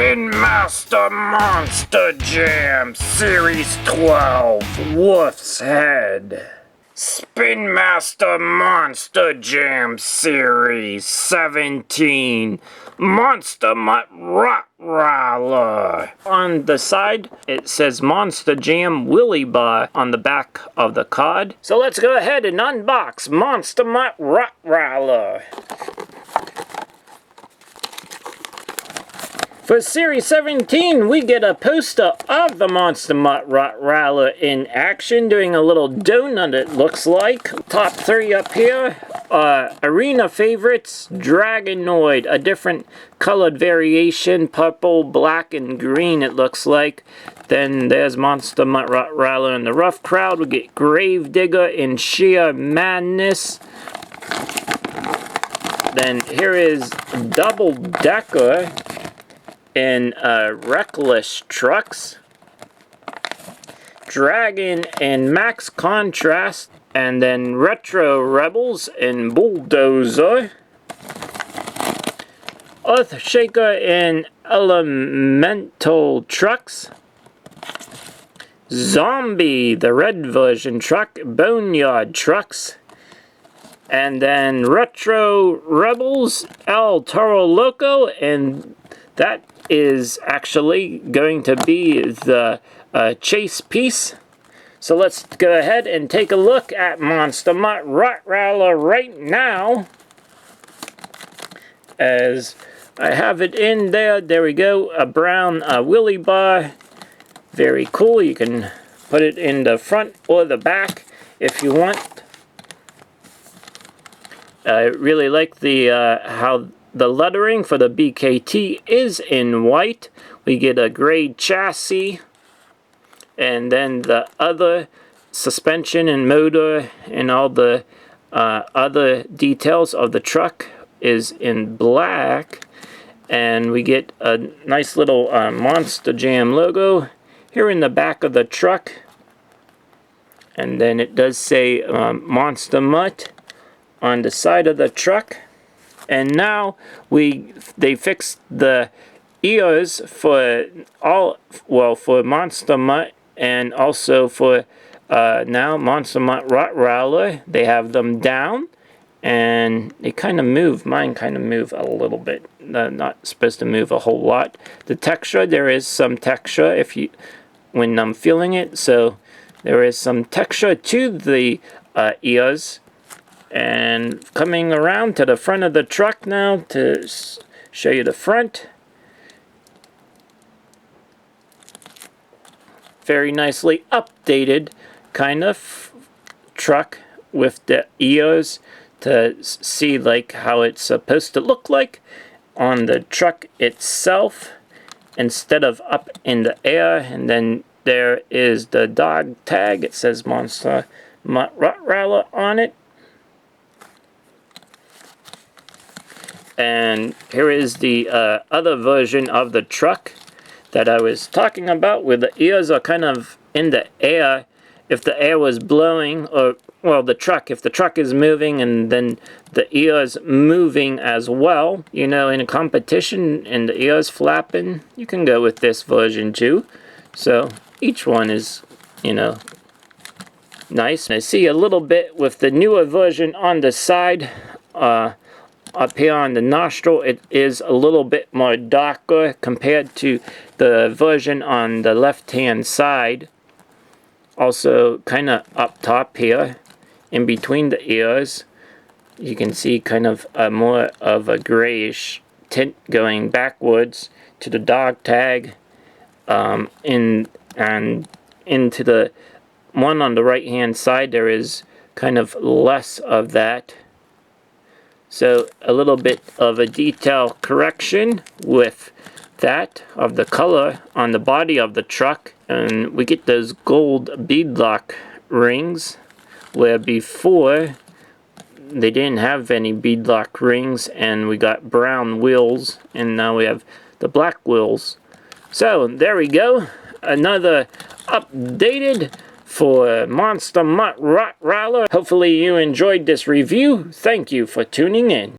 Spin Master Monster Jam Series 12 Wolf's Head. Spin Master Monster Jam Series 17 Monster Mutt Rottweiler. On the side, it says Monster Jam Willy Bar on the back of the card. So let's go ahead and unbox Monster Mutt Rottweiler. For Series 17, we get a poster of the Monster Mutt Rottweiler in action, doing a little donut, it looks like. Top 3 up here are Arena Favorites, Dragonoid, a different colored variation, purple, black, and green it looks like. Then there's Monster Mutt Rottweiler in the rough crowd. We get Gravedigger in Sheer Madness. Then here is Double Decker in Reckless Trucks, Dragon and Max Contrast, and then Retro Rebels in Bulldozer, Earthshaker in Elemental Trucks, Zombie, the red version truck, Boneyard Trucks, and then Retro Rebels, El Toro Loco, and that is actually going to be the chase piece. So let's go ahead and take a look at Monster Mutt Rottweiler right now. As I have it in there, there we go, a brown Willy Bar. Very cool, you can put it in the front or the back if you want. I really like the how the lettering for the BKT is in white. We get a gray chassis, and then the other suspension and motor and all the other details of the truck is in black. And we get a nice little Monster Jam logo here in the back of the truck. And then it does say Monster Mutt on the side of the truck. And now they fixed the ears for for Monster Mutt, and also for now Monster Mutt Rottweiler. They have them down, and they kind of move. Mine kind of move a little bit. Not supposed to move a whole lot. The texture, there is some texture when I'm feeling it. So there is some texture to the ears. And coming around to the front of the truck now to show you the front. Very nicely updated kind of truck with the ears to see like how it's supposed to look like on the truck itself instead of up in the air. And then there is the dog tag. It says Monster Mutt Rottweiler on it. And here is the other version of the truck that I was talking about, where the ears are kind of in the air. If the air was blowing, or, well, if the truck is moving and then the ears moving as well, you know, in a competition and the ears flapping, you can go with this version too. So each one is, you know, nice. I see a little bit with the newer version on the side. Up here on the nostril, it is a little bit more darker compared to the version on the left hand side. Also kind of up top here in between the ears, you can see kind of more of a grayish tint going backwards to the dog tag, and into the one on the right hand side there is kind of less of that. So a little bit of a detail correction with that of the color on the body of the truck. And we get those gold beadlock rings, where before they didn't have any beadlock rings, and we got brown wheels, and now we have the black wheels. So there we go, another updated for Monster Mutt Rottweiler. Hopefully you enjoyed this review. Thank you for tuning in.